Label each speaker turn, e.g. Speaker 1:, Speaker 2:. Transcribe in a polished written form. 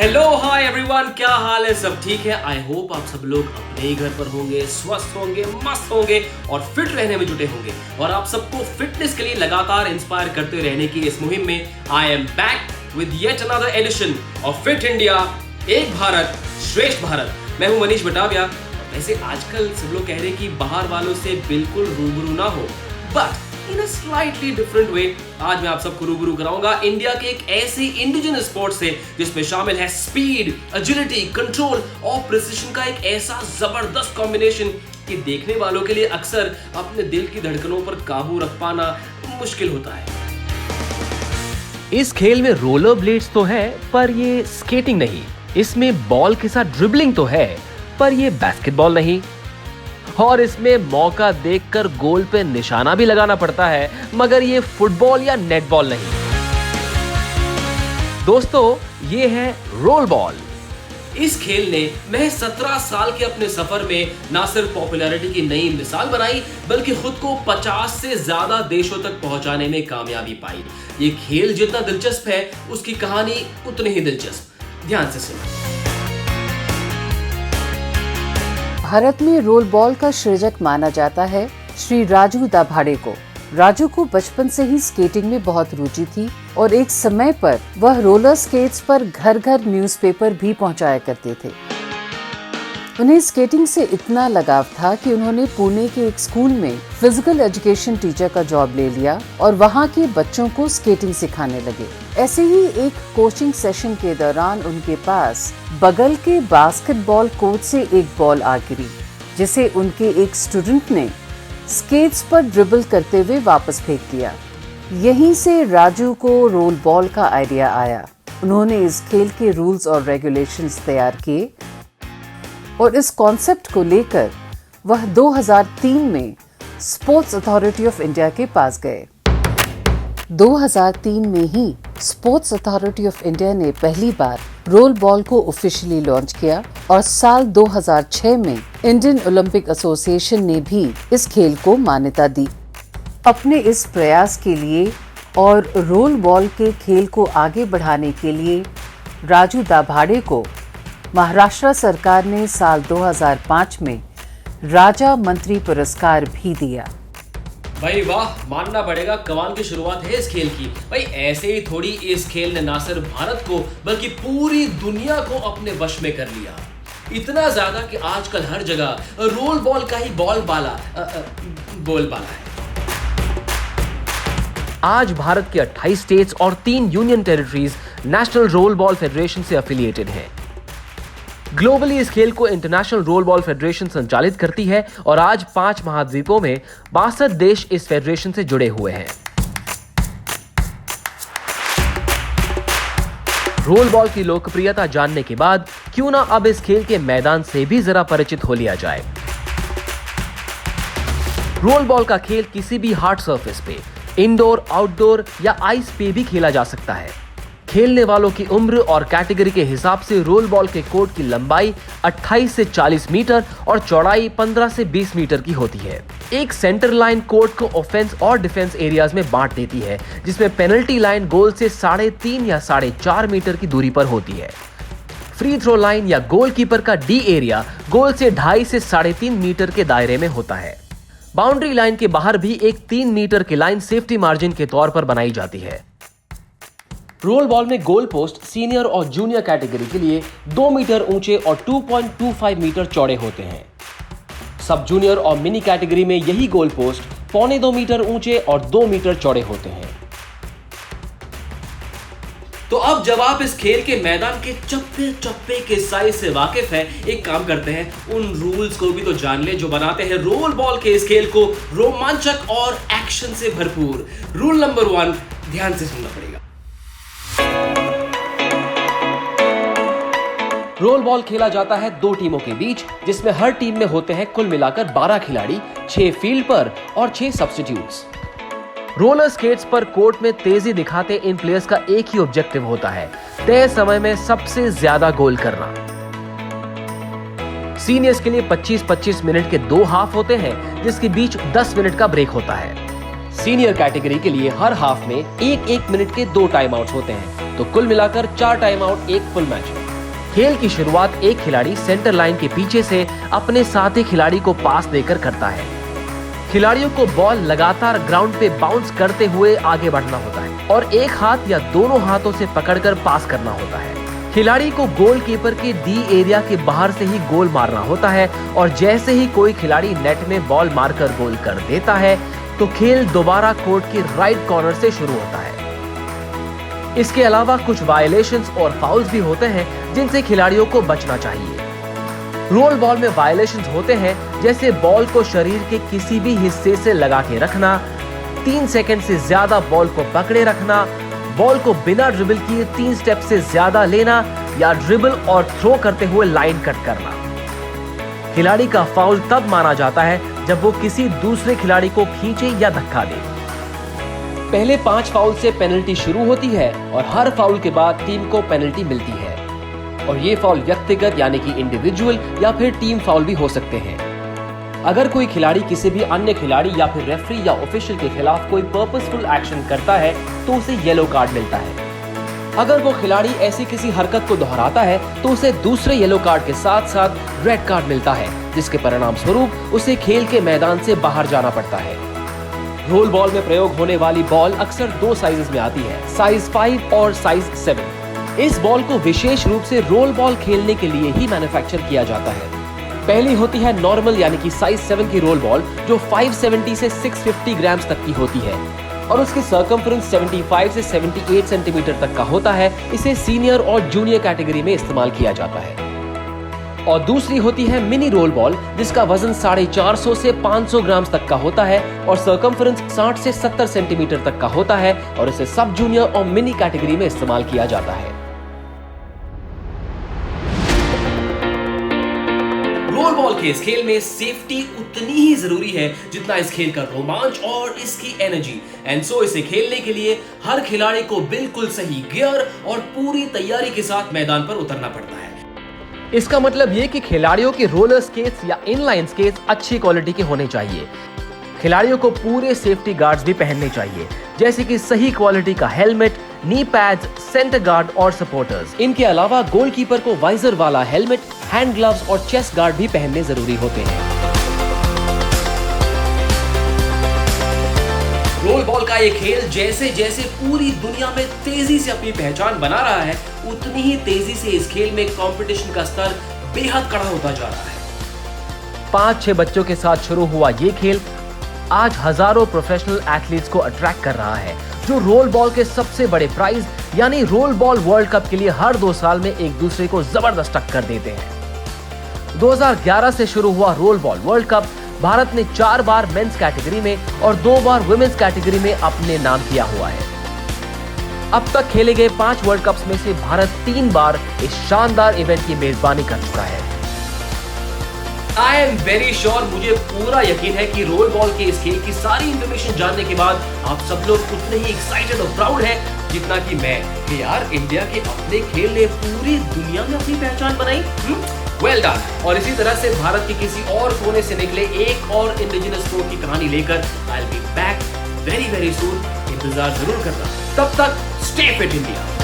Speaker 1: Hello hi everyone, क्या हाल है? सब ठीक है? आई होप आप सब लोग अपने ही घर पर होंगे, स्वस्थ होंगे, मस्त होंगे और फिट रहने में जुटे होंगे। और आप सबको फिटनेस के लिए लगातार इंस्पायर करते रहने की इस मुहिम में I am back with yet another edition of fit India, एक भारत श्रेष्ठ भारत। मैं हूं मनीष बटाविया। वैसे आजकल सब लोग कह रहे हैं कि बाहर वालों से बिल्कुल रूबरू ना हो, but in a slightly different way आज मैं आप सबको रूबरू कराऊंगा इंडिया के एक ऐसे इंडिजिनस स्पोर्ट से जिसमें शामिल है स्पीड, एजिलिटी, कंट्रोल और प्रिसिशन का एक ऐसा जबरदस्त कॉम्बिनेशन कि देखने वालों के लिए अक्सर अपने दिल की धड़कनों पर काबू रख पाना मुश्किल होता है।
Speaker 2: इस खेल में रोलर ब्लेड्स तो है, पर ये स्केटिंग नहीं। इसमें बॉल के साथ ड्रिबलिंग तो है, पर ये बास्केटबॉल नहीं। और इसमें मौका देखकर गोल पे निशाना भी लगाना पड़ता है, मगर ये फुटबॉल या नेटबॉल नहीं। दोस्तों, ये है रोल बॉल।
Speaker 1: इस खेल ने महज 17 साल के अपने सफर में ना सिर्फ पॉपुलैरिटी की नई मिसाल बनाई, बल्कि खुद को 50 से ज्यादा देशों तक पहुंचाने में कामयाबी पाई। ये खेल जितना दिलचस्प है, उसकी कहानी उतनी ही दिलचस्प। ध्यान से सुनो।
Speaker 3: भारत में रोल बॉल का सृजक माना जाता है श्री राजू दाभाडे को। राजू को बचपन से ही स्केटिंग में बहुत रुचि थी और एक समय पर वह रोलर स्केट्स पर घर घर न्यूज़पेपर भी पहुंचाया करते थे। उन्हें स्केटिंग से इतना लगाव था कि उन्होंने पुणे के एक स्कूल में फिजिकल एजुकेशन टीचर का जॉब ले लिया और वहां के बच्चों को स्केटिंग सिखाने लगे। ऐसे ही एक कोचिंग सेशन के दौरान उनके पास बगल के बास्केटबॉल कोर्ट से एक बॉल आ गिरी, जिसे उनके एक स्टूडेंट ने स्केट्स पर ड्रिबल करते हुए वापस फेंक दिया। यहीं से राजू को रोल बॉल का आइडिया आया। उन्होंने इस खेल के रूल्स और रेगुलेशंस तैयार किए और इस कॉन्सेप्ट को लेकर वह 2003 में स्पोर्ट्स अथॉरिटी ऑफ इंडिया के पास गए। 2003 में ही स्पोर्ट्स अथॉरिटी ऑफ इंडिया ने पहली बार रोल बॉल को ऑफिशियली लॉन्च किया और साल 2006 में इंडियन ओलंपिक एसोसिएशन ने भी इस खेल को मान्यता दी। अपने इस प्रयास के लिए और रोल बॉल के खेल को आगे बढ़ाने के लिए राजू दाभाडे को महाराष्ट्र सरकार ने साल 2005 में राजा मंत्री पुरस्कार भी दिया।
Speaker 1: भाई वाह, मानना पड़ेगा, कमाल की शुरुआत है इस खेल की। भाई ऐसे ही थोड़ी इस खेल ने ना सिर्फ भारत को बल्कि पूरी दुनिया को अपने वश में कर लिया। इतना ज्यादा कि आजकल हर जगह रोल बॉल का ही बोलबाला है।
Speaker 2: आज भारत के 28 स्टेट्स और 3 union territories national role ball federation से एफिलिएटेड हैं। ग्लोबली इस खेल को इंटरनेशनल रोल बॉल फेडरेशन संचालित करती है और आज 5 महाद्वीपों में 62 देश इस फेडरेशन से जुड़े हुए हैं। रोल बॉल की लोकप्रियता जानने के बाद क्यों ना अब इस खेल के मैदान से भी जरा परिचित हो लिया जाए। रोल बॉल का खेल किसी भी हार्ड सरफेस पे, इंडोर, आउटडोर या आइस पे भी खेला जा सकता है। खेलने वालों की उम्र और कैटेगरी के हिसाब से रोल बॉल के कोर्ट की लंबाई 28 से 40 मीटर और चौड़ाई 15 से 20 मीटर की होती है। एक सेंटर लाइन कोर्ट को ऑफेंस और डिफेंस एरियाज में बांट देती है, जिसमें पेनल्टी लाइन गोल से 3.5 या 4.5 मीटर की दूरी पर होती है। फ्री थ्रो लाइन या गोलकीपर का डी एरिया गोल से 2.5 से 3.5 मीटर के दायरे में होता है। बाउंड्री लाइन के बाहर भी एक 3 मीटर की लाइन सेफ्टी मार्जिन के तौर पर बनाई जाती है। रोल बॉल में गोल पोस्ट सीनियर और जूनियर कैटेगरी के लिए 2 मीटर ऊंचे और 2.25 मीटर चौड़े होते हैं। सब जूनियर और मिनी कैटेगरी में यही गोल पोस्ट 1.25 मीटर ऊंचे और 2 मीटर चौड़े होते हैं।
Speaker 1: तो अब जब आप इस खेल के मैदान के चप्पे चप्पे के साइज से वाकिफ हैं, एक काम करते हैं, उन रूल्स को भी तो जान ले जो बनाते हैं रोल बॉल के इस खेल को रोमांचक और एक्शन से भरपूर। रूल नंबर 1, ध्यान से सुनना पड़ेगा।
Speaker 2: रोल बॉल खेला जाता है 2 टीमों के बीच, जिसमें हर टीम में होते हैं कुल मिलाकर 12 खिलाड़ी, 6 फील्ड पर और 6 सब्स्टिट्यूट्स। रोलर स्केट्स पर कोर्ट में तेजी दिखाते इन प्लेयर्स का एक ही ऑब्जेक्टिव होता है, तय समय में सबसे ज्यादा गोल करना। सीनियर्स के लिए 25-25 मिनट के 2 हाफ होते हैं, जिसके बीच 10 मिनट का ब्रेक होता है। सीनियर कैटेगरी के लिए हर हाफ में 1-1 मिनट के 2 टाइम आउट्स होते हैं, तो कुल मिलाकर 4 टाइम आउट एक फुल मैच है। खेल की शुरुआत एक खिलाड़ी सेंटर लाइन के पीछे से अपने साथी खिलाड़ी को पास देकर करता है। खिलाड़ियों को बॉल लगातार ग्राउंड पे बाउंस करते हुए आगे बढ़ना होता है और एक हाथ या दोनों हाथों से पकड़कर पास करना होता है। खिलाड़ी को गोलकीपर के डी एरिया के बाहर से ही गोल मारना होता है और जैसे ही कोई खिलाड़ी नेट में बॉल मारकर गोल कर देता है तो खेल दोबारा कोर्ट के राइट कॉर्नर से शुरू होता है। इसके अलावा कुछ वायलेशंस और फाउल्स भी होते हैं जिनसे खिलाड़ियों को बचना चाहिए। रोल बॉल में वायलेशंस होते हैं जैसे बॉल को शरीर के किसी भी हिस्से से लगा के रखना, 3 सेकंड से ज्यादा बॉल को पकड़े रखना, बॉल को बिना ड्रिबल किए 3 स्टेप से ज्यादा लेना या ड्रिबल और थ्रो करते हुए लाइन कट करना। खिलाड़ी का फाउल तब माना जाता है जब वो किसी दूसरे खिलाड़ी को खींचे या धक्का दे। पहले 5 फाउल से पेनल्टी शुरू होती है और हर फाउल के बाद टीम को पेनल्टी मिलती है और ये फाउल व्यक्तिगत यानी कि इंडिविजुअल या फिर टीम फाउल भी हो सकते हैं। अगर कोई खिलाड़ी किसी भी अन्य खिलाड़ी या फिर रेफरी या ऑफिशियल के खिलाफ कोई पर्पसफुल एक्शन करता है तो उसे येलो कार्ड मिलता है। अगर वो खिलाड़ी ऐसी किसी हरकत को दोहराता है तो उसे दूसरे येलो कार्ड के साथ साथ रेड कार्ड मिलता है, जिसके परिणाम स्वरूप उसे खेल के मैदान से बाहर जाना पड़ता है। रोल बॉल में प्रयोग होने वाली बॉल अक्सर 2 साइजेस में आती है, साइज 5 और साइज 7। इस बॉल को विशेष रूप से रोल बॉल खेलने के लिए ही मैन्युफैक्चर किया जाता है। पहली होती है नॉर्मल यानी कि साइज 7 की रोल बॉल जो 570 से 650 ग्राम तक की होती है और उसकी सर्कमफ्रेंस 75 से 78 सेंटीमीटर तक का होता है। इसे सीनियर और जूनियर कैटेगरी में इस्तेमाल किया जाता है। और दूसरी होती है मिनी रोल बॉल जिसका वजन 450 से 500 ग्राम तक का होता है और सर्कमफ्रेंस 60 से 70 सेंटीमीटर तक का होता है और इसे सब जूनियर और मिनी कैटेगरी में इस्तेमाल किया जाता है।
Speaker 1: रोल बॉल के इस खेल में सेफ्टी उतनी ही जरूरी है जितना इस खेल का रोमांच और इसकी एनर्जी। एंड सो इसे खेलने के लिए हर खिलाड़ी को बिल्कुल सही गियर और पूरी तैयारी के साथ मैदान पर उतरना पड़ता है।
Speaker 2: इसका मतलब ये कि खिलाड़ियों के रोलर स्केट्स या इनलाइन स्केट्स अच्छी क्वालिटी के होने चाहिए। खिलाड़ियों को पूरे सेफ्टी गार्ड्स भी पहनने चाहिए, जैसे कि सही क्वालिटी का helmet, knee pads, centre guard और सपोर्टर्स। इनके अलावा गोलकीपर को वाइजर वाला हेलमेट, हैंड ग्लव्स और चेस्ट गार्ड भी पहनने जरूरी होते हैं।
Speaker 1: रोल बॉल का ये खेल जैसे जैसे पूरी दुनिया में तेजी से अपनी पहचान बना रहा है उतनी ही तेजी से इस खेल में कंपटीशन का स्तर बेहद कड़ा होता जा रहा है।
Speaker 2: 5-6 बच्चों के साथ शुरू हुआ ये खेल आज हजारों प्रोफेशनल एथलीट्स को अट्रैक्ट कर रहा है, जो रोल बॉल के सबसे बड़े प्राइज यानी रोल बॉल वर्ल्ड कप के लिए हर 2 साल में एक दूसरे को जबरदस्त टक्कर देते हैं। 2011 से शुरू हुआ role ball world cup Bharat ने 4 बार मेंस कैटेगरी में और 2 बार वुमेन्स कैटेगरी में अपने नाम किया हुआ है। अब तक खेले गए 5 वर्ल्ड कप्स में से भारत 3 बार इस शानदार इवेंट की मेजबानी कर चुका है।
Speaker 1: आई एम वेरी श्योर, मुझे पूरा यकीन है कि रोल बॉल के इस खेल की सारी इंफॉर्मेशन जानने के बाद आप सब लोग उतने ही एक्साइटेड और प्राउड हैं जितना कि मैं कि यार इंडिया के अपने खेल ने पूरी दुनिया में अपनी पहचान बनाई। Well done. और इसी तरह से भारत के किसी और कोने से निकले एक और इंडिजिनस स्पोर्ट की कहानी लेकर I will be back very very soon. इंतजार जरूर करना। तब तक स्टे फिट इंडिया।